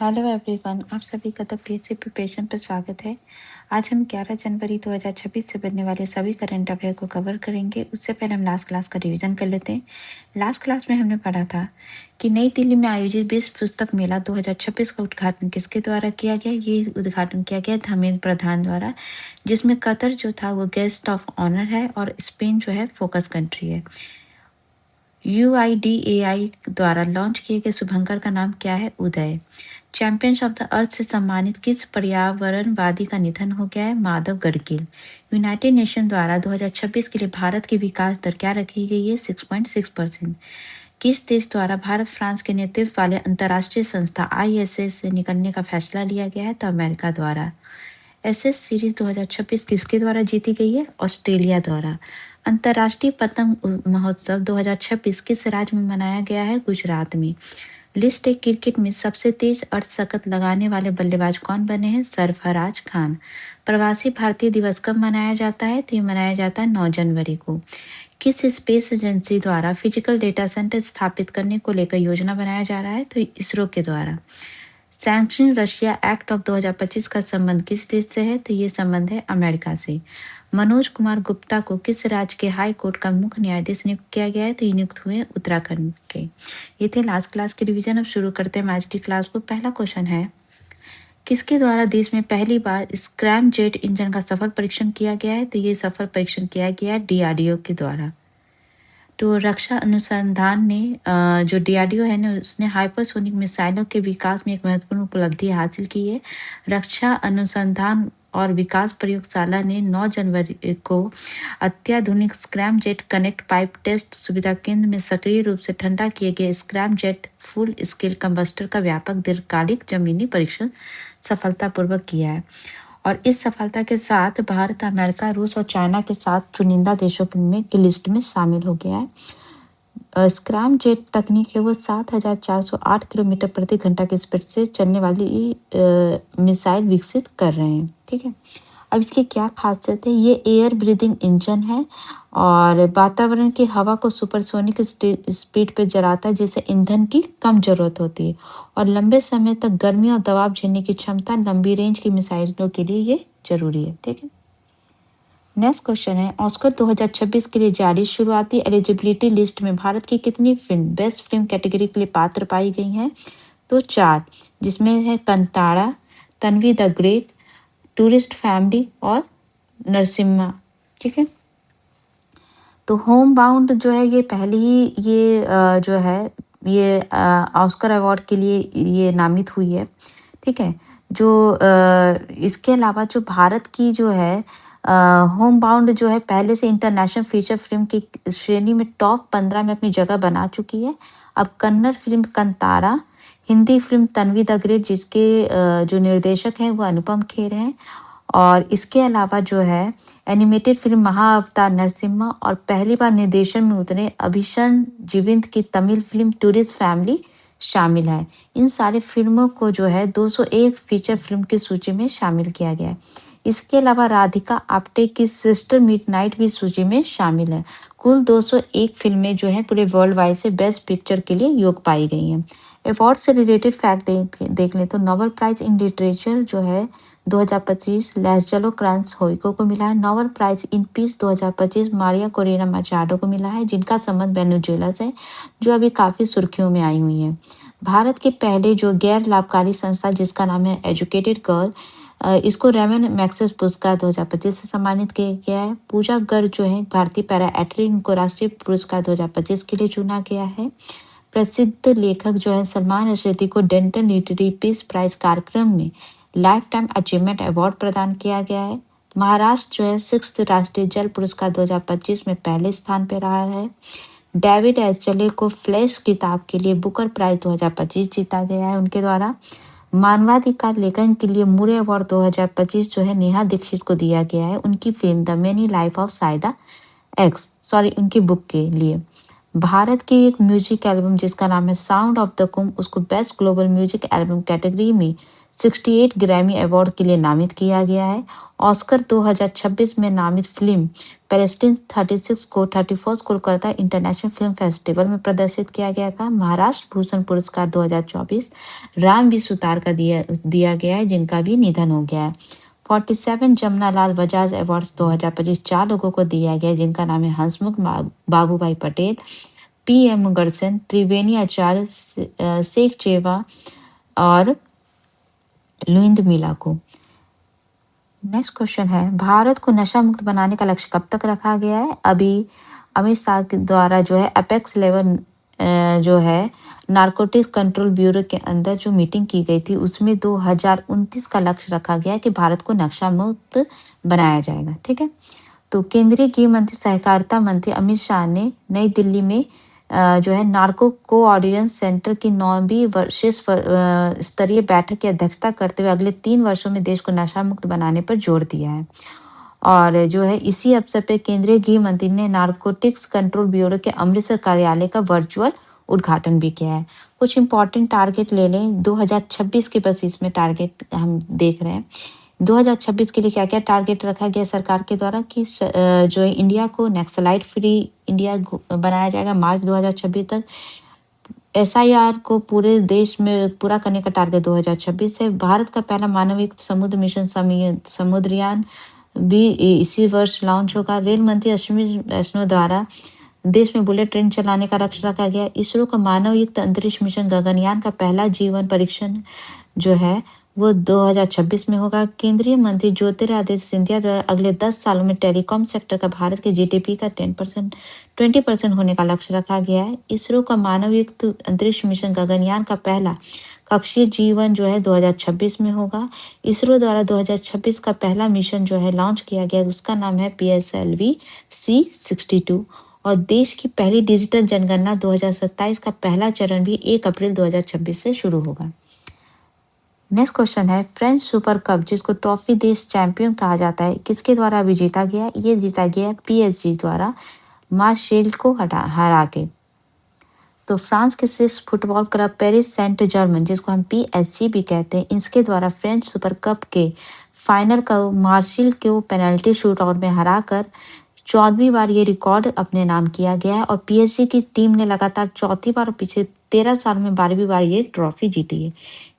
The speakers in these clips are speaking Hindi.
हेलो एवरीवन, आप सभी का द पीएचडी प्रिपरेशन पर स्वागत है। आज हम 11 जनवरी 2026 से बनने वाले सभी करंट अफेयर को कवर करेंगे। उससे पहले हम लास्ट क्लास का रिवीजन कर लेते हैं। लास्ट क्लास में हमने पढ़ा था कि नई दिल्ली में आयोजित विश्व पुस्तक मेला 2026 का उद्घाटन किसके द्वारा किया गया। ये उद्घाटन किया गया धर्मेंद्र प्रधान द्वारा, जिसमें कतर जो था वो गेस्ट ऑफ ऑनर है और स्पेन जो है फोकस कंट्री है। UIDAI द्वारा लॉन्च किए गए शुभंकर का नाम क्या है? उदय। चैंपियंस ऑफ द अर्थ से सम्मानित किस पर्यावरणवादी का निधन हो गया है? माधव गडगिल। यूनाइटेड नेशन द्वारा 2026 के लिए भारत की विकास दर क्या रखी गई है? 6.6%। किस देश द्वारा भारत फ्रांस के नेतृत्व वाले अंतर्राष्ट्रीय संस्था ISS से निकलने का फैसला लिया गया है? तो अमेरिका द्वारा। एसएस सीरीज 2026 किसके द्वारा जीती गई है? ऑस्ट्रेलिया द्वारा। अंतर्राष्ट्रीय पतंग महोत्सव 2026 किस राज्य में मनाया गया है? गुजरात में। लिस्ट ए क्रिकेट में सबसे तेज अर्धशतक लगाने वाले बल्लेबाज कौन बने हैं? सरफराज खान। प्रवासी भारतीय दिवस कब मनाया जाता है? तो ये मनाया जाता है 9 जनवरी को। किस स्पेस एजेंसी द्वारा फिजिकल डेटा सेंटर स्थापित करने को लेकर योजना बनाया जा रहा है? तो इसरो के द्वारा। सैंक्शन रशिया एक्ट ऑफ 2025 का संबंध किस देश से है? तो ये संबंध है अमेरिका से। मनोज कुमार गुप्ता को किस राज्य के हाई कोर्ट का मुख्य न्यायाधीश नियुक्त किया गया है? तो ये नियुक्त हुए उत्तराखंड के। ये थे लास्ट क्लास के रिवीजन। अब शुरू करते हैं आज की क्लास को। पहला क्वेश्चन है, किसके द्वारा देश में पहली बार स्क्रैम जेट इंजन का सफल परीक्षण किया गया है? तो ये सफल परीक्षण किया गया है DRDO के द्वारा। तो रक्षा अनुसंधान ने जो DRDO है ना, उसने हाइपरसोनिक मिसाइलों के विकास में एक महत्वपूर्ण उपलब्धि हासिल की है। रक्षा अनुसंधान और विकास प्रयोगशाला ने 9 जनवरी को अत्याधुनिक scramjet connect pipe test सुविधा केंद्र में सक्रिय रूप से ठंडा किए गए scramjet full scale combustor का व्यापक दीर्घकालिक जमीनी परीक्षण सफलतापूर्वक किया है। और इस सफलता के साथ भारत, अमेरिका, रूस और चाइना के साथ चुनिंदा देशों की लिस्ट में शामिल हो गया है। स्क्रैम जेट तकनीक है वो 7,408 किलोमीटर प्रति घंटा की स्पीड से चलने वाली मिसाइल विकसित कर रहे हैं। ठीक है, अब इसकी क्या खासियत है? ये एयर ब्रीदिंग इंजन है और वातावरण की हवा को सुपरसोनिक स्पीड पे जलाता है, जिससे ईंधन की कम जरूरत होती है और लंबे समय तक गर्मी और दबाव झेलने की क्षमता लंबी रेंज की मिसाइलों के लिए ये जरूरी है। ठीक है, नेक्स्ट क्वेश्चन है, ऑस्कर 2026 के लिए जारी शुरुआती एलिजिबिलिटी लिस्ट में भारत की कितनी फिल्म बेस्ट फिल्म कैटेगरी के लिए पात्र पाई गई हैं? तो 4, जिसमें है Kantara, Tanvi the great, tourist family और नरसिम्हा। ठीक है, तो होम बाउंड जो है ये पहले ही ये जो है ये ऑस्कर अवार्ड के लिए ये नामित हुई है। ठीक है, जो इसके अलावा जो भारत की जो है होम बाउंड जो है पहले से इंटरनेशनल फीचर फिल्म की श्रेणी में टॉप 15 में अपनी जगह बना चुकी है। अब Kannada film Kantara, Hindi film Tanvi the great जिसके जो निर्देशक हैं वो अनुपम खेर हैं, और इसके अलावा जो है एनिमेटेड फिल्म महाअवतार नरसिम्हा और पहली बार निर्देशन में उतरे अभिषण जीविंत की तमिल फिल्म टूरिस्ट फैमिली शामिल है। इन सारे फिल्मों को जो है 201 फीचर फिल्म की सूची में शामिल किया गया है। इसके अलावा राधिका आप्टे की सिस्टर मिडनाइट भी सूची में शामिल है। कुल 201 फिल्में जो हैं पूरे वर्ल्ड वाइड से बेस्ट पिक्चर के लिए योग पाई गई हैं। अवार्ड से रिलेटेड फैक्ट देख लें तो नोबेल प्राइज इन लिटरेचर जो है 2025 लैज़लो क्रांस होइको को मिला है। Nobel Prize in peace 2025 Maria Corina Machado को मिला है, जिनका संबंध वेनेजुएला से, जो अभी काफ़ी सुर्खियों में आई हुई है। भारत के पहले जो गैर लाभकारी संस्था जिसका नाम है एजुकेटेड गर्ल, इसको रेमन मैक्सेस पुरस्कार 2025 से सम्मानित किया गया है। पूजा गर्ग जो है भारतीय पैरा एथलीट, इनको राष्ट्रीय पुरस्कार 2025 के लिए चुना गया है। प्रसिद्ध लेखक जो है सलमान रश्दी को डेंटल लिटरेरी पीस प्राइज कार्यक्रम में लाइफ टाइम अचीवमेंट अवार्ड प्रदान किया गया है। महाराष्ट्र जो है 6th राष्ट्रीय जल पुरस्कार 2025 में पहले स्थान पर रहा है। डेविड एस्चले को फ्लैश किताब के लिए बुकर प्राइज 2025 जीता गया है उनके द्वारा। मानवाधिकार लेखन के लिए मुरे अवार्ड 2025 जो है नेहा दीक्षित को दिया गया है उनकी film the many life of Saida उनकी बुक के लिए। भारत की एक म्यूजिक एल्बम जिसका नाम है साउंड ऑफ द कुम, उसको best global music album category में 68 ग्रैमी अवार्ड के लिए नामित किया गया है। ऑस्कर 2026 में नामित फिल्म पैलेस्टीन 36 को 31 कोलकाता इंटरनेशनल फिल्म फेस्टिवल में प्रदर्शित किया गया था। महाराष्ट्र भूषण पुरस्कार 2024 रामवी सुतार का दिया गया है, जिनका भी निधन हो गया है। 47 जमनालाल बजाज अवार्ड्स 2025 चार लोगों को दिया गया, जिनका नाम है हंसमुख बाबूभाई पटेल, पीएम मुगरसन, त्रिवेणी आचार्य, शेख चेवा और लुइंद मिला को। नेक्स्ट क्वेश्चन है, भारत को नशा मुक्त बनाने का लक्ष्य कब तक रखा गया है? अभी अमित शाह के द्वारा जो है अपेक्स लेवल जो है नारकोटिक्स कंट्रोल ब्यूरो के अंदर जो मीटिंग की गई थी, उसमें 2029 का लक्ष्य रखा गया कि भारत को नशा मुक्त बनाया जाएगा। ठीक है, तो केंद्रीय गृह मंत्री सहकारिता मंत्री अमित शाह ने नई दिल्ली में जो है नार्को कोऑर्डिनेशन सेंटर की 9वीं स्तरीय बैठक की अध्यक्षता करते हुए अगले 3 वर्षों में देश को नशा मुक्त बनाने पर जोर दिया है। और जो है इसी अवसर पर केंद्रीय गृह मंत्री ने नारकोटिक्स कंट्रोल ब्यूरो के अमृतसर कार्यालय का वर्चुअल उद्घाटन भी किया है। कुछ इंपॉर्टेंट टारगेट ले लें 2026 के, बस इसमें टारगेट हम देख रहे हैं। 2026 के लिए क्या क्या टारगेट रखा गया सरकार के द्वारा कि जो है इंडिया को नक्सलाइट फ्री इंडिया बनाया जाएगा मार्च 2026 तक। एसआईआर को पूरे देश में पूरा करने का टारगेट 2026 है। भारत का पहला मानवयुक्त समुद्र मिशन समुद्रयान भी इसी वर्ष लॉन्च होगा। रेल मंत्री अश्विनी वैष्णव द्वारा देश में बुलेट ट्रेन चलाने का लक्ष्य रखा गया। इसरो का मानवयुक्त अंतरिक्ष मिशन गगनयान का पहला जीवन परीक्षण जो है वो 2026 में होगा। केंद्रीय मंत्री ज्योतिरादित्य सिंधिया द्वारा अगले 10 सालों में टेलीकॉम सेक्टर का भारत के जीडीपी का 20% होने का लक्ष्य रखा गया है। इसरो का मानवयुक्त अंतरिक्ष मिशन गगनयान का पहला कक्षीय जीवन जो है 2026 में होगा। इसरो द्वारा 2026 का पहला मिशन जो है लॉन्च किया गया, उसका नाम है PSLV C62। और देश की पहली डिजिटल जनगणना 2027 का पहला चरण भी 1 अप्रैल 2026 से शुरू होगा। नेक्स्ट क्वेश्चन है, फ्रेंच सुपर कप जिसको ट्रॉफी देश चैंपियन कहा जाता है, किसके द्वारा अभी जीता गया? ये जीता गया PSG द्वारा मार्सेल को हरा के। तो फ्रांस के शीर्ष football club Paris Saint Germain, जिसको हम PSG भी कहते हैं, इसके द्वारा फ्रेंच सुपर कप के फाइनल का मार्सेल को पेनल्टी शूटआउट में हराकर 14वीं बार ये रिकॉर्ड अपने नाम किया गया है। और PSG की टीम ने लगातार चौथी बार पिछले 13 साल में 12वीं बार ये ट्रॉफी जीती है।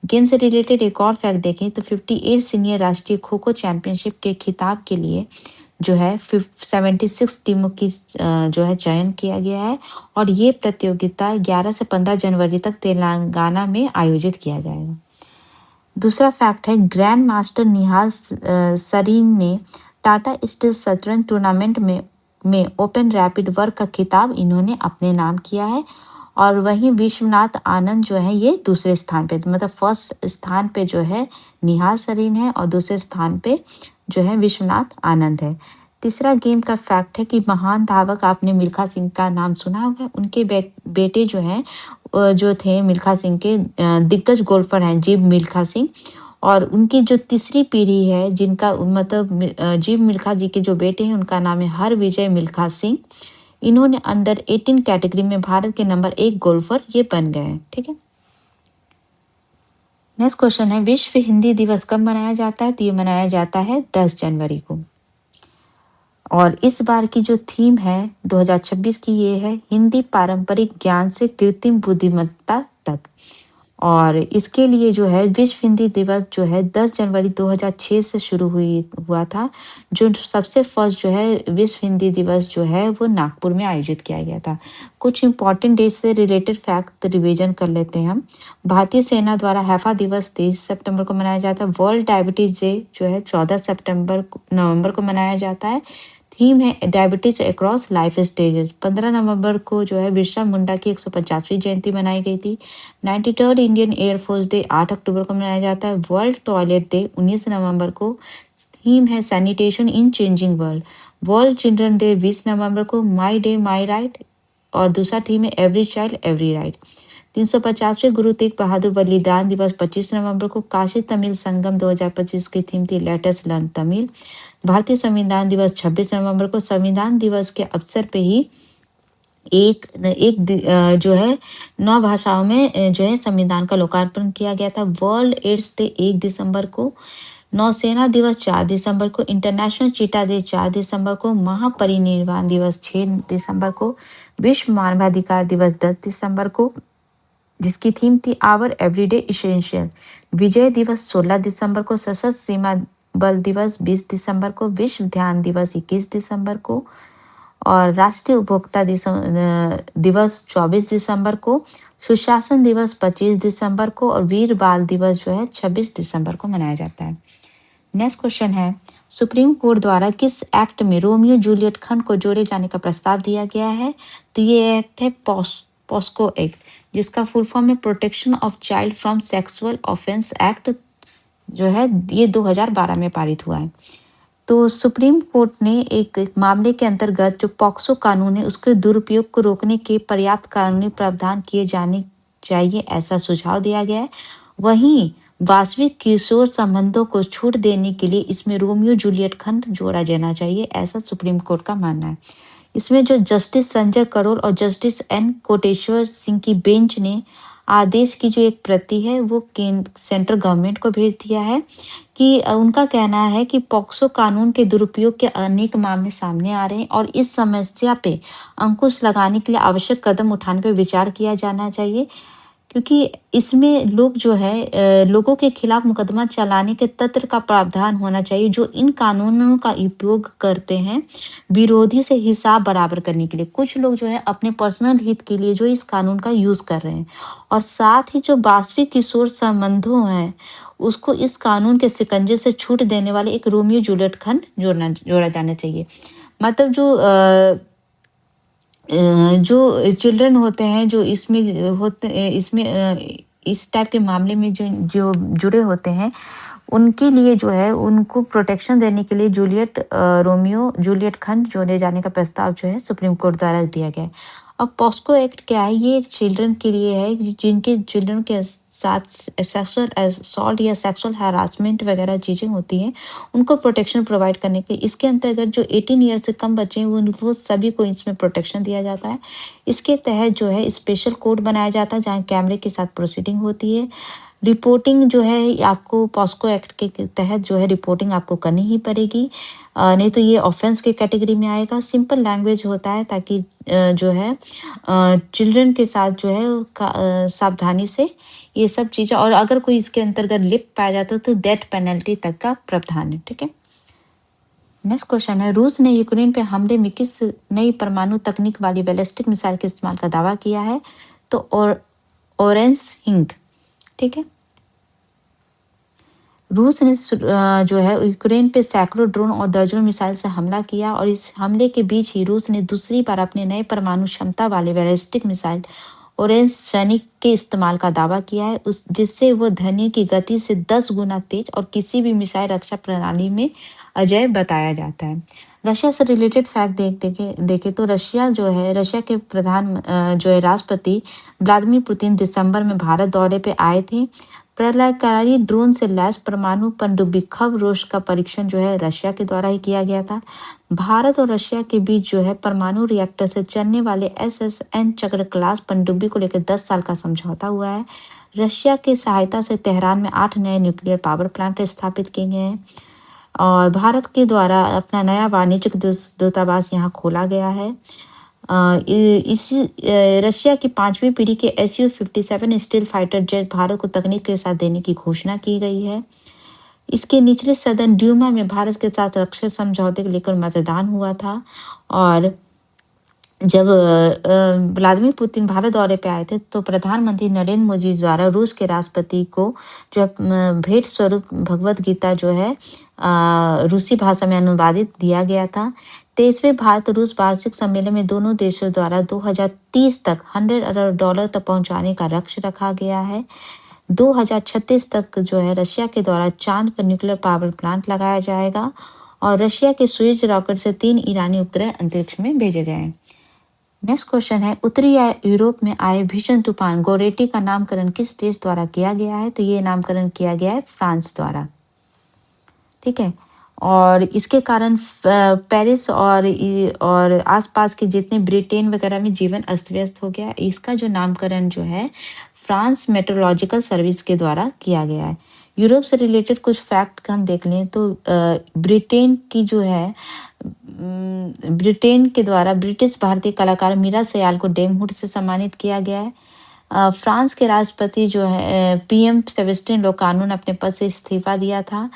गेम से रिलेटेड एक और फैक्ट देखें तो 58 सीनियर राष्ट्रीय खो खो चैंपियनशिप के खिताब के लिए जो है 76 टीमों की जो है चयन किया गया है। और ये प्रतियोगिता 11 से 15 जनवरी तक तेलंगाना में आयोजित किया जाएगा। दूसरा फैक्ट है, ग्रैंड मास्टर निहाल सरीन ने टाटा स्टील शतरंज टूर्नामेंट में ओपन रैपिड वर्क का खिताब इन्होंने अपने नाम किया है। और वहीं विश्वनाथ आनंद जो है ये दूसरे स्थान पे, मतलब फर्स्ट स्थान पे जो है निहाल सरीन है और दूसरे स्थान पे जो है विश्वनाथ आनंद है। तीसरा गेम का फैक्ट है कि महान धावक, आपने मिल्खा सिंह का नाम सुना होगा, उनके बेटे जो हैं जो थे मिल्खा सिंह के दिग्गज गोल्फर हैं जीव मिल्खा सिंह। और उनकी जो तीसरी पीढ़ी है जिनका मतलब जीव मिल्खा जी के जो बेटे हैं उनका नाम है हरविजय मिल्खा सिंह। इन्होंने अंडर 18 कैटेगरी में भारत के नंबर 1 गोल्फर ये बन गए हैं। ठीक है, नेक्स्ट क्वेश्चन है, विश्व हिंदी दिवस कब मनाया जाता है? तो ये मनाया जाता है 10 जनवरी को। और इस बार की जो थीम है 2026 की ये है, हिंदी पारंपरिक ज्ञान से कृत्रिम बुद्धिमत्ता तक। और इसके लिए जो है विश्व हिंदी दिवस जो है 10 जनवरी 2006 से शुरू हुआ था। जो सबसे फर्स्ट जो है विश्व हिंदी दिवस जो है वो नागपुर में आयोजित किया गया था। कुछ इंपॉर्टेंट डेट से रिलेटेड फैक्ट रिवीजन कर लेते हैं हम। भारतीय सेना द्वारा हैफा दिवस 23 सितंबर को मनाया जाता है। वर्ल्ड डायबिटीज डे जो है 14 नवंबर को मनाया जाता है। थीम है डायबिटीज अक्रॉस लाइफ स्टेजेस। 15 नवंबर को जो है बिरसा मुंडा की 150वीं जयंती मनाई गई थी। 93rd इंडियन एयरफोर्स डे 8 अक्टूबर को मनाया जाता है। वर्ल्ड टॉयलेट डे 19 नवंबर को। थीम है सैनिटेशन इन changing world. World children day 20 नवंबर को। My day my right. और दूसरा थीम है every child every right. 350वें Guru Tegh Bahadur बलिदान दिवस 25 नवंबर को। काशी तमिल संगम 2025 की थीम थी लेटेस्ट लर्न तमिल। भारतीय संविधान दिवस 26 नवंबर को। संविधान दिवस के अवसर पे ही एक एक जो है 9 भाषाओं में जो है संविधान का लोकार्पण किया गया था। वर्ल्ड एड्स डे 1 दिसंबर को, नौसेना दिवस 4 दिसंबर को, इंटरनेशनल चीता डे 4 दिसंबर को, महापरिनिर्वाण दिवस 6 दिसंबर को, विश्व मानवाधिकार दिवस 10 दिसंबर को, जिसकी थीम थी आवर एवरीडे इसेंशियल। विजय दिवस 16 दिसंबर को, सशस्त्र सीमा बल दिवस 20 दिसंबर को, विश्व ध्यान दिवस 21 दिसंबर को, और राष्ट्रीय उपभोक्ता दिवस 24 दिसंबर को, सुशासन दिवस 25 दिसंबर को, और वीर बाल दिवस जो है 26 दिसंबर को मनाया जाता है। नेक्स्ट क्वेश्चन है, सुप्रीम कोर्ट द्वारा किस एक्ट में रोमियो जूलियट खंड को जोड़े जाने का प्रस्ताव दिया गया है? तो ये एक्ट है पॉस्को एक्ट, जिसका फुल फॉर्म है protection of child from sexual offence act, जो है ये 2012 में पारित हुआ है। तो सुप्रीम कोर्ट ने एक मामले के अंतर्गत जो पॉक्सो कानून है उसके दुरुपयोग को रोकने के पर्याप्त कानूनी प्रावधान किए जाने चाहिए, ऐसा सुझाव दिया गया है। वहीं वास्तविक किशोर संबंधों को छूट देने के लिए इसमें रोमियो जूलियट खंड जोड़ा जाना चाहिए, ऐसा सुप्रीम कोर्ट का मानना है। इसमें जो जस्टिस संजय करोल और जस्टिस एन कोटेश्वर सिंह की बेंच ने आदेश की जो एक प्रति है वो केंद्र सेंट्रल गवर्नमेंट को भेज दिया है कि उनका कहना है कि पॉक्सो कानून के दुरुपयोग के अनेक मामले सामने आ रहे हैं और इस समस्या पे अंकुश लगाने के लिए आवश्यक कदम उठाने पर विचार किया जाना चाहिए, क्योंकि इसमें लोग जो है लोगों के खिलाफ मुकदमा चलाने के तंत्र का प्रावधान होना चाहिए जो इन कानूनों का उपयोग करते हैं विरोधी से हिसाब बराबर करने के लिए। कुछ लोग जो है अपने पर्सनल हित के लिए जो इस कानून का यूज कर रहे हैं, और साथ ही जो वास्तविक किशोर संबंधों हैं उसको इस कानून के शिकंजे से छूट देने वाले एक रोमियो जूलियट खंड जोड़ा जाना चाहिए। मतलब जो चिल्ड्रन होते हैं जो इसमें होते इसमें इस टाइप के मामले में जो जो जुड़े होते हैं उनके लिए जो है उनको प्रोटेक्शन देने के लिए रोमियो जूलियट खंड जोड़े जाने का प्रस्ताव जो है सुप्रीम कोर्ट द्वारा दिया गया है। अब पॉस्को एक्ट क्या है? ये एक चिल्ड्रन के लिए है जिनके चिल्ड्रन के साथ सेक्सुअल असॉल्ट या सेक्सुअल हैरासमेंट वगैरह चीज़ें होती हैं, उनको प्रोटेक्शन प्रोवाइड करने के लिए। इसके अंतर्गत जो 18 ईयर से कम बच्चे हैं वो सभी को इसमें प्रोटेक्शन दिया जाता है। इसके तहत जो है स्पेशल कोर्ट बनाया जाता है जहाँ कैमरे के साथ प्रोसीडिंग होती है। रिपोर्टिंग जो है आपको पॉस्को एक्ट के तहत जो है रिपोर्टिंग आपको करनी ही पड़ेगी, नहीं तो ये ऑफेंस के कैटेगरी में आएगा। सिंपल लैंग्वेज होता है ताकि जो है चिल्ड्रन के साथ जो है सावधानी से ये सब चीज़ें, और अगर कोई इसके अंतर्गत लिप्त पाया जाता है तो डेथ पेनल्टी तक का प्रावधान है। ठीक है। नेक्स्ट क्वेश्चन है, रूस ने यूक्रेन पे हमले में किस नई परमाणु तकनीक वाली बैलिस्टिक मिसाइल के इस्तेमाल का दावा किया है? तो ऑरेंस हिंग। ठीक है। रूस ने जो है यूक्रेन पे सैकड़ों ड्रोन और दर्जनों मिसाइल से हमला किया, और इस हमले के बीच ही रूस ने दूसरी बार अपने नए परमाणु क्षमता वाले बैलिस्टिक मिसाइल ऑरेंज सैनिक के इस्तेमाल का दावा किया है, उस जिससे वो ध्वनि की गति से 10 गुना तेज और किसी भी मिसाइल रक्षा प्रणाली में अजय बताया जाता है। रशिया से रिलेटेड फैक्ट देखे तो रशिया के जो है राष्ट्रपति व्लादिमीर पुतिन दिसंबर में भारत दौरे पे आए थे। प्रलयकारी ड्रोन से लैस परमाणु पनडुब्बी खबरोश का परीक्षण जो है रशिया के द्वारा ही किया गया था। भारत और रशिया के बीच जो है परमाणु रिएक्टर से चलने वाले SSN चक्र क्लास पनडुब्बी को लेकर 10 साल का समझौता हुआ है। रशिया की सहायता से तेहरान में 8 नए न्यूक्लियर पावर प्लांट स्थापित किए गए हैं, और भारत के द्वारा अपना नया वाणिज्यिक दूतावास यहाँ खोला गया है। रशिया की 5वीं पीढ़ी के Su-57 steel fighter jet Bharat को तकनीक के साथ देने की घोषणा की गई है। इसके निचले सदन ड्यूमा में भारत के साथ रक्षा समझौते को लेकर मतदान हुआ था, और जब व्लादिमीर पुतिन भारत दौरे पे आए थे तो प्रधानमंत्री नरेंद्र मोदी द्वारा रूस के राष्ट्रपति को जो भेंट स्वरूप भगवत गीता जो है रूसी भाषा में अनुवादित दिया गया था। 23वें भारत रूस वार्षिक सम्मेलन में दोनों देशों द्वारा 2030 तक $100 अरब तक पहुंचाने का लक्ष्य रखा गया है। 2036 तक जो है रशिया के द्वारा चांद पर न्यूक्लियर पावर प्लांट लगाया जाएगा, और रशिया के स्विस रॉकेट से 3 ईरानी उपग्रह अंतरिक्ष में भेजे गए हैं। नेक्स्ट क्वेश्चन है, उत्तरी यूरोप में आए भीषण तूफान गोरेटी का नामकरण किस देश द्वारा किया गया है? तो ये नामकरण किया गया है फ्रांस द्वारा। ठीक है। और इसके कारण पेरिस और आसपास के जितने ब्रिटेन वगैरह में जीवन अस्त-व्यस्त हो गया। इसका जो नामकरण जो है फ्रांस मेट्रोलॉजिकल सर्विस के द्वारा किया गया है। यूरोप से रिलेटेड कुछ फैक्ट हम देख लें तो ब्रिटेन की जो है ब्रिटेन के द्वारा ब्रिटिश भारतीय कलाकार मीरा सयाल को डेमहुड से सम्मानित किया गया है। फ्रांस के राष्ट्रपति जो है पीएम सेबेस्टियन लोकानुन अपने पद से इस्तीफा दिया था।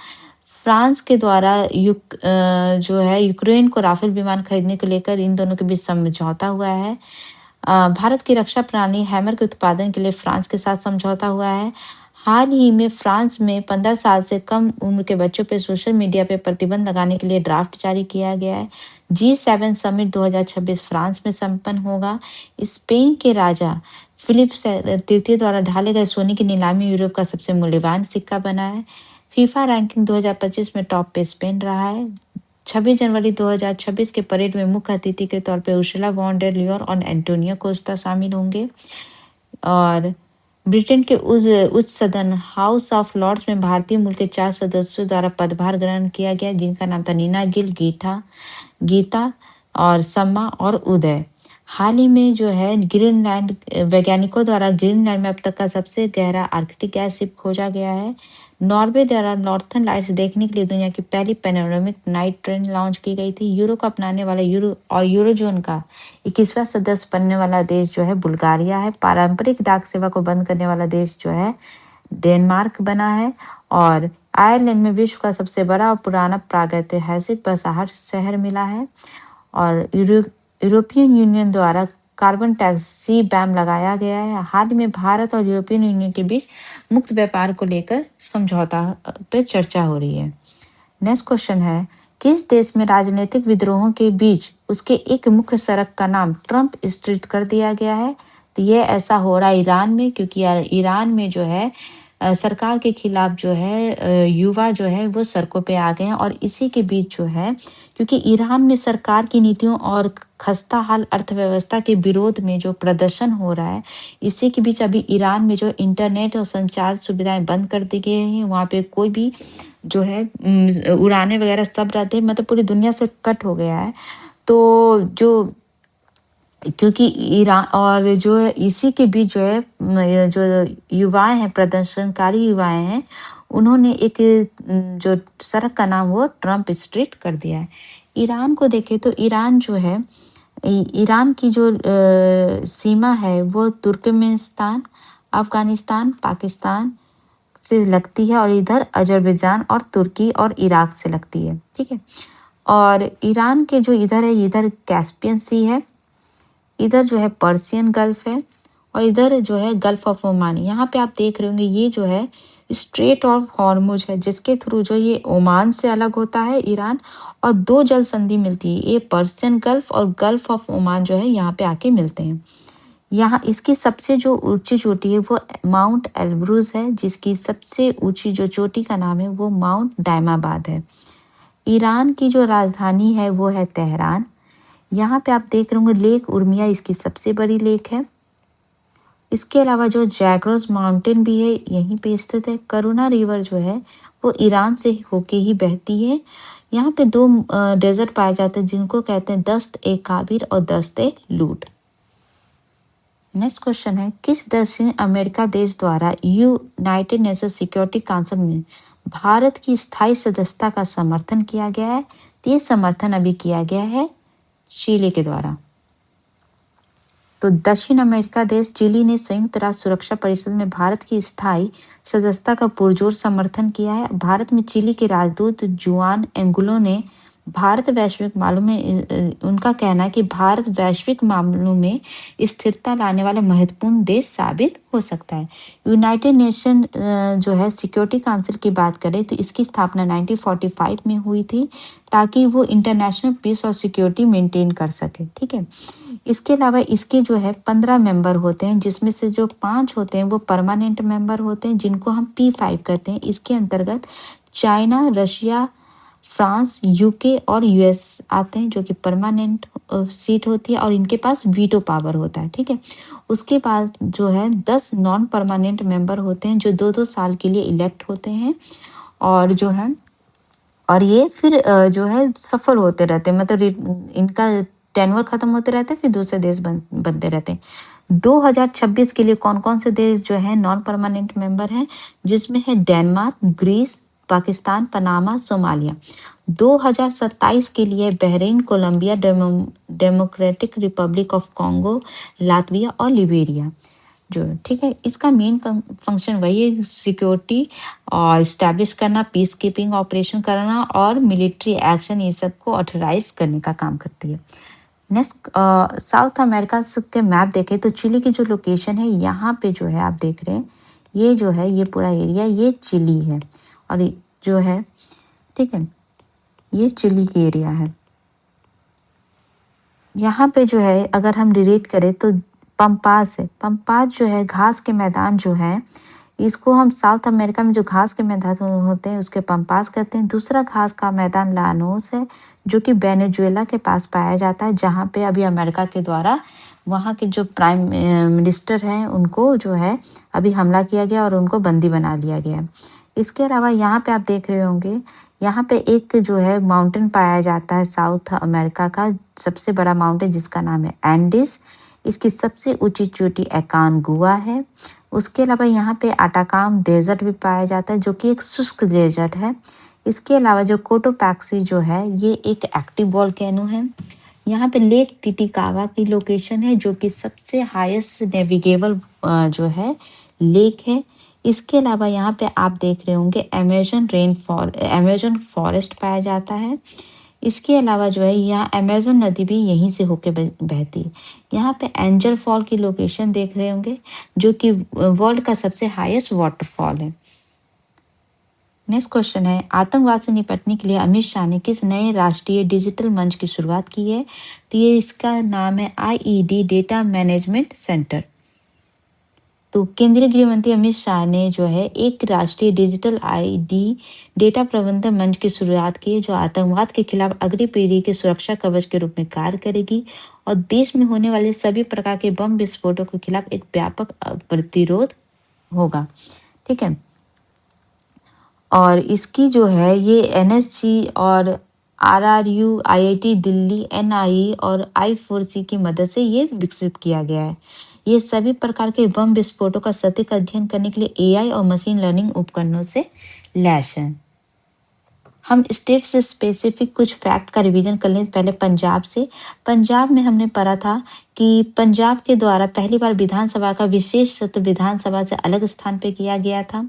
फ्रांस के द्वारा जो है यूक्रेन को राफेल विमान खरीदने को लेकर इन दोनों के बीच समझौता हुआ है। भारत की रक्षा प्रणाली हैमर के उत्पादन के लिए फ्रांस के साथ समझौता हुआ है। हाल ही में फ्रांस में 15 साल से कम उम्र के बच्चों पे सोशल मीडिया पे प्रतिबंध लगाने के लिए ड्राफ्ट जारी किया गया है। G7 समिट 2026 फ्रांस में संपन्न होगा। स्पेन के राजा फिलिप तृतीय द्वारा ढाले गए सोने की नीलामी यूरोप का सबसे मूल्यवान सिक्का बना है। फीफा रैंकिंग 2025 में टॉप पे स्पेन रहा है। 26 जनवरी 2026 के परेड में मुख्य अतिथि के तौर पे उर्सुला वॉन डेर लियोन और एंटोनियो कोस्टा शामिल होंगे। और ब्रिटेन के उच्च सदन हाउस ऑफ लॉर्ड्स में भारतीय मूल के 4 सदस्यों द्वारा पदभार ग्रहण किया गया, जिनका नाम था नीना गिल, गीता और सम्मा और उदय। हाल ही में जो है ग्रीनलैंड वैज्ञानिकों द्वारा ग्रीनलैंड में अब तक का सबसे गहरा आर्कटिक गैस शिप खोजा गया है। नॉर्वे द्वारा नॉर्थर्न लाइट्स देखने के लिए दुनिया की पहली पैनोरामिक नाइट ट्रेन लॉन्च की गई थी। यूरो को अपनाने वाला यूरोजोन का 21वां सदस्य बनने वाला देश जो है बुल्गारिया है। पारंपरिक डाक सेवा को बंद करने वाला देश जो है डेनमार्क बना है। और आयरलैंड में विश्व का सबसे बड़ा और पुराना प्रागैतिहासिक बसाहट शहर मिला है। और यूरोपियन यूनियन द्वारा कार्बन टैक्स सी बैम लगाया गया है। हाल में भारत और यूरोपियन यूनियन के बीच मुक्त व्यापार को लेकर समझौता पे चर्चा हो रही है। नेक्स्ट क्वेश्चन है, किस देश में राजनीतिक विद्रोहों के बीच उसके एक मुख्य सड़क का नाम ट्रंप स्ट्रीट कर दिया गया है? तो ये ऐसा हो रहा है ईरान में, क्योंकि ईरान में जो है सरकार के खिलाफ जो है युवा जो है वो सड़कों पे आ गए हैं। और इसी के बीच जो है, क्योंकि ईरान में सरकार की नीतियों और खस्ता हाल अर्थव्यवस्था के विरोध में जो प्रदर्शन हो रहा है, इसी के बीच अभी ईरान में जो इंटरनेट और संचार सुविधाएं बंद कर दी गई हैं। वहाँ पे कोई भी जो है उड़ाने वगैरह सब रद्द है, मतलब पूरी दुनिया से कट हो गया है। तो जो क्योंकि ईरान और जो है इसी के बीच जो है ये जो युवाएं हैं, प्रदर्शनकारी युवाएं हैं, उन्होंने एक जो सड़क का नाम वो ट्रंप स्ट्रीट कर दिया है। ईरान को देखें तो ईरान जो है ईरान की जो सीमा है वो तुर्कमेनिस्तान, अफगानिस्तान, पाकिस्तान से लगती है और इधर अजरबैजान और तुर्की और इराक से लगती है। ठीक है। और ईरान के जो इधर है, इधर कैस्पियन सी है, इधर जो है पर्शियन गल्फ है और इधर जो है गल्फ ऑफ ओमान। यहाँ पे आप देख रहे होंगे ये जो है स्ट्रेट ऑफ हॉर्मुज है, जिसके थ्रू जो ये ओमान से अलग होता है ईरान, और दो जल संधि मिलती है, ये पर्शियन गल्फ और गल्फ ऑफ ओमान जो है यहाँ पे आके मिलते हैं। यहाँ इसकी सबसे जो ऊंची चोटी है वो माउंट एल्ब्रूज है, जिसकी सबसे ऊंची जो चोटी का नाम है वो माउंट डायमाबाद है। ईरान की जो राजधानी है वो है तेहरान। यहाँ पे आप देख रहे होंगे लेक उर्मिया इसकी सबसे बड़ी लेक है। इसके अलावा जो जैग्रोस माउंटेन भी है यहीं पे स्थित है। करुणा रिवर जो है वो ईरान से होके ही बहती है। यहाँ पे दो डेजर्ट पाए जाते हैं, जिनको कहते हैं दस्त ए काबिर और दस्त ए लूट। नेक्स्ट क्वेश्चन है, किस दक्षिण अमेरिका देश द्वारा यूनाइटेड नेशन सिक्योरिटी काउंसिल में भारत की स्थायी सदस्यता का समर्थन किया गया है? तो ये समर्थन अभी किया गया है चिली के द्वारा। तो दक्षिण अमेरिका देश चिली ने संयुक्त राष्ट्र सुरक्षा परिषद में भारत की स्थायी सदस्यता का पुरजोर समर्थन किया है। भारत में चिली के राजदूत जुआन एंगुलो ने भारत वैश्विक मामलों में उनका कहना है कि भारत वैश्विक मामलों में स्थिरता लाने वाला महत्वपूर्ण देश साबित हो सकता है। यूनाइटेड नेशन जो है सिक्योरिटी काउंसिल की बात करें तो इसकी स्थापना 1945 में हुई थी, ताकि वो इंटरनेशनल पीस और सिक्योरिटी मेंटेन कर सके। ठीक है। इसके अलावा इसके जो है 15 मेंबर होते हैं, जिसमें से जो 5 होते हैं वो परमानेंट मेंबर होते हैं, जिनको हम P5 कहते हैं। इसके अंतर्गत चाइना, रशिया, फ्रांस, यूके और यूएस आते हैं, जो कि परमानेंट सीट होती है और इनके पास वीटो पावर होता है। ठीक है। उसके बाद जो है 10 नॉन परमानेंट मेंबर होते हैं, जो 2-2 साल के लिए इलेक्ट होते हैं। और जो है और ये फिर जो है सफल होते रहते हैं, मतलब इनका टेन्योर खत्म होते रहते हैं, फिर दूसरे देश बनते रहते हैं। 2026 के लिए कौन-कौन से देश जो है नॉन परमानेंट मेंबर हैं, जिसमें है Denmark, Greece, Pakistan, Panama, Somalia. 2027 के लिए Bahrain, Colombia, Democratic Republic of Congo, Latvia और लिबेरिया। जो ठीक है, इसका मेन फंक्शन वही है, सिक्योरिटी और इस्टेब्लिश करना, पीस कीपिंग ऑपरेशन करना और मिलिट्री एक्शन, ये सब को ऑथराइज करने का काम करती है। नेक्स्ट, साउथ अमेरिका के मैप देखें तो चिली की जो लोकेशन है, यहाँ पे जो है आप देख रहे हैं, ये जो है ये पूरा एरिया ये चिली है। और जो है ठीक है, ये चिली की एरिया है। यहाँ पे जो है अगर हम रिलेट करें तो पंपास है। पंपास जो है घास के मैदान जो है, इसको हम साउथ अमेरिका में जो घास के मैदान होते हैं उसके पंपास कहते हैं। दूसरा घास का मैदान लानोस है, जो कि वेनेजुएला के पास पाया जाता है, जहाँ पे अभी अमेरिका के द्वारा वहाँ के जो प्राइम मिनिस्टर हैं उनको जो है अभी हमला किया गया और उनको बंदी बना लिया गया। इसके अलावा यहाँ पे आप देख रहे होंगे, यहाँ पे एक जो है माउंटेन पाया जाता है साउथ अमेरिका का सबसे बड़ा माउंटेन, जिसका नाम है एंडिस। इसकी सबसे ऊंची चोटी एकानगुआ है। उसके अलावा यहाँ पे अटाकाम डेजर्ट भी पाया जाता है, जो कि एक शुष्क डेजर्ट है। इसके अलावा जो कोटोपैक्सी जो है ये एक एक्टिव वोल्केनो है। यहाँ पे लेक टिटिकावा की लोकेशन है, जो कि सबसे हाईएस्ट नेविगेबल जो है लेक है। इसके अलावा यहाँ पे आप देख रहे होंगे अमेजन फॉरेस्ट पाया जाता है। इसके अलावा जो है यहाँ अमेजन नदी भी यहीं से होके बहती है। यहाँ पे एंजल फॉल की लोकेशन देख रहे होंगे, जो कि वर्ल्ड का सबसे हाईएस्ट वाटरफॉल है। नेक्स्ट क्वेश्चन है, आतंकवाद से निपटने के लिए अमित शाह ने किस नए राष्ट्रीय डिजिटल मंच की शुरुआत की है? तो ये इसका नाम है आईईडी डेटा मैनेजमेंट सेंटर। तो केंद्रीय गृह मंत्री अमित शाह ने जो है एक राष्ट्रीय डिजिटल आईडी डेटा प्रबंधन मंच की शुरुआत की है, जो आतंकवाद के खिलाफ अगली पीढ़ी के सुरक्षा कवच के रूप में कार्य करेगी और देश में होने वाले सभी प्रकार के बम विस्फोटों के खिलाफ एक व्यापक प्रतिरोध होगा। ठीक है, और इसकी जो है ये एनएसजी और आरआरयू, आईआईटी दिल्ली, एनआई और आई4सी की मदद से ये विकसित किया गया है। ये सभी प्रकार के बम विस्फोटों का सटीक अध्ययन करने के लिए एआई और मशीन लर्निंग उपकरणों से लैस है। हम स्टेट से स्पेसिफिक कुछ फैक्ट का रिवीजन कर लें। पहले पंजाब से। पंजाब में हमने पढ़ा था कि पंजाब के द्वारा पहली बार विधानसभा का विशेष सत्र विधानसभा से अलग स्थान पे किया गया था।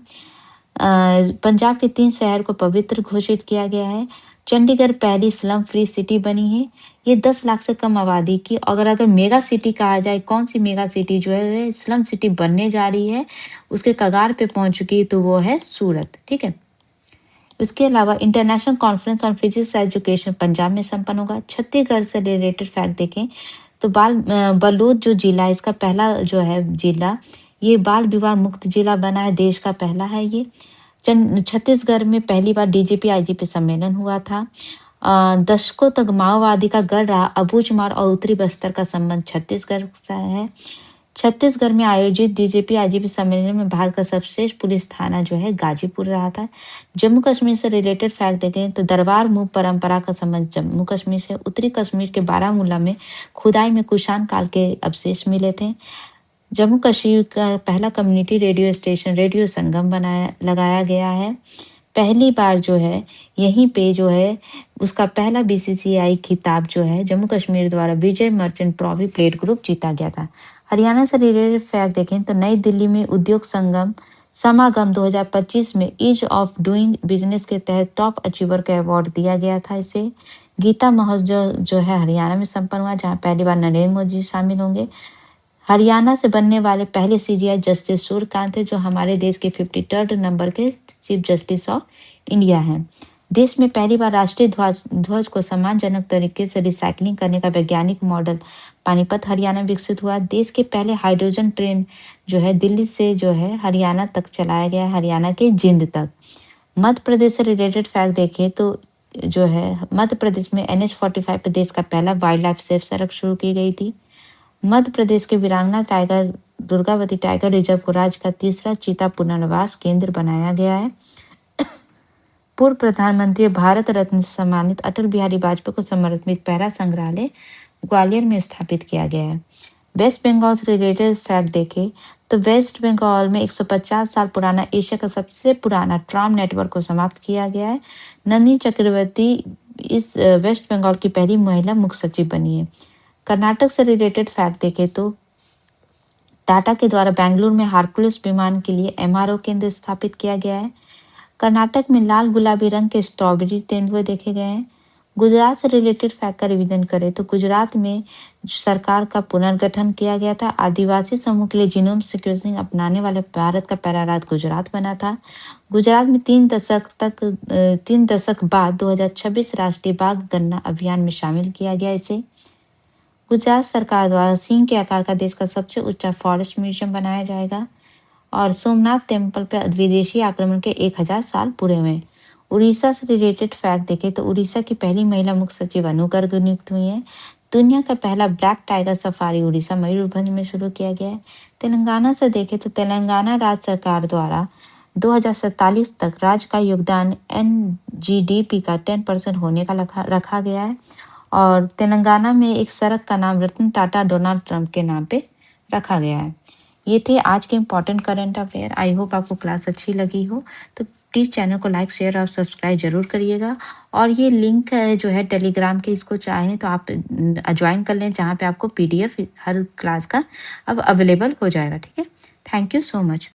पंजाब के 3 शहर को पवित्र घोषित किया गया है। चंडीगढ़ पहली स्लम फ्री सिटी बनी है। ये 10 लाख से कम आबादी की, अगर मेगा सिटी कहा जाए, कौन सी मेगा सिटी जो है स्लम सिटी बनने जा रही है, उसके कगार पे पहुंच चुकी है, तो वो है सूरत। ठीक है, इसके अलावा international conference on physics education Punjab में संपन्न होगा। छत्तीसगढ़ से रिलेटेड फैक्ट देखें तो बलूद जो जिला है, इसका पहला जो है जिला, ये बाल विवाह मुक्त जिला बना है, देश का पहला है ये। छत्तीसगढ़ में पहली बार डीजीपी आईजीपी सम्मेलन हुआ था। दशकों तक माओवादी का गढ़ रहा अबूझमाड़ और उत्तरी बस्तर का संबंध छत्तीसगढ़ से है। छत्तीसगढ़ में आयोजित डीजीपी आईजीपी सम्मेलन में भारत का सर्वश्रेष्ठ पुलिस थाना जो है गाजीपुर रहा था। जम्मू कश्मीर से रिलेटेड फैक्ट देखें तो दरबार मूव परंपरा का संबंध जम्मू कश्मीर से। उत्तरी कश्मीर के बारामूला में खुदाई में कुषाण काल के अवशेष मिले थे। जम्मू कश्मीर का पहला कम्युनिटी रेडियो स्टेशन रेडियो संगम लगाया गया है। पहली बार जो है यहीं पे जो है उसका पहला बीसीसीआई खिताब जो है जम्मू कश्मीर द्वारा Vijay Merchant trophy plate group जीता गया था। हरियाणा से रिलेटेड फैक्ट देखें तो नई दिल्ली में उद्योग समागम 2025 में ईज ऑफ डूइंग बिजनेस के तहत टॉप अचीवर का अवार्ड दिया गया था इसे। गीता महोत्सव जो है हरियाणा में संपन्न हुआ, जहाँ पहली बार नरेंद्र मोदी शामिल होंगे। हरियाणा से बनने वाले पहले सीजीआई जस्टिस सूर्यकांत है, जो हमारे देश के 53rd नंबर के चीफ जस्टिस ऑफ इंडिया हैं। देश में पहली बार राष्ट्रीय ध्वज को सम्मानजनक तरीके से रिसाइकलिंग करने का वैज्ञानिक मॉडल पानीपत हरियाणा में विकसित हुआ। देश के पहले हाइड्रोजन ट्रेन जो है दिल्ली से जो है हरियाणा तक चलाया गया, हरियाणा के जिंद तक। मध्य प्रदेश से रिलेटेड फैक्ट देखें तो जो है मध्य प्रदेश में NH45 पे देश का पहला वाइल्ड लाइफ सेफ सड़क शुरू की गई थी। मध्य प्रदेश के वीरांगना टाइगर दुर्गावती टाइगर रिजर्व को राज्य का तीसरा चीता पुनर्वास केंद्र बनाया गया है। पूर्व प्रधानमंत्री भारत रत्न से सम्मानित अटल बिहारी वाजपेयी को समर्पित पहला संग्रहालय ग्वालियर में स्थापित किया गया है। वेस्ट बंगाल से रिलेटेड फैक्ट देखें तो वेस्ट बंगाल में 150 साल पुराना एशिया का सबसे पुराना ट्राम नेटवर्क को समाप्त किया गया है। नंदिनी चक्रवर्ती इस वेस्ट बंगाल की पहली महिला मुख्य सचिव बनी है। कर्नाटक से रिलेटेड फैक्ट देखें तो टाटा के द्वारा बेंगलुरु में हार्कुलस विमान के लिए एमआरओ केंद्र स्थापित किया गया है। कर्नाटक में लाल गुलाबी रंग के स्ट्रॉबेरी तेंदुए देखे गए हैं। गुजरात से रिलेटेड फैक्ट का रिवीजन करें तो गुजरात में सरकार का पुनर्गठन किया गया था। आदिवासी समूह के लिए जीनोम सीक्वेंसिंग अपनाने वाले भारत का पहला राज्य गुजरात बना था। गुजरात में 3 दशक बाद 2026 राष्ट्रीय बाघ गणना अभियान में शामिल किया गया इसे। गुजरात सरकार द्वारा सिंह के आकार का देश का सबसे ऊंचा फॉरेस्ट म्यूजियम बनाया जाएगा। और सोमनाथ टेम्पल पे विदेशी आक्रमण के 1000 साल पूरे हुए। उड़ीसा से रिलेटेड फैक्ट देखें तो उड़ीसा की पहली महिला मुख्य सचिव अनु गर्ग नियुक्त हुई है। दुनिया का पहला black tiger safari Orissa Mayurbhanj में शुरू किया गया है। तेलंगाना से देखें तो तेलंगाना राज्य सरकार द्वारा 2047 तक राज्य का योगदान एनजीडीपी का 10% होने का रखा गया है। और तेलंगाना में एक सड़क का नाम रतन टाटा डोनाल्ड ट्रंप के नाम पे रखा गया है। ये थे आज के important current affair. I hope आपको क्लास अच्छी लगी हो, तो प्लीज़ चैनल को लाइक शेयर और सब्सक्राइब जरूर करिएगा। और ये लिंक जो है टेलीग्राम के, इसको चाहें तो आप ज्वाइन कर लें, जहाँ पे आपको पीडीएफ हर क्लास का अब अवेलेबल हो जाएगा। ठीक है, थैंक यू सो मच।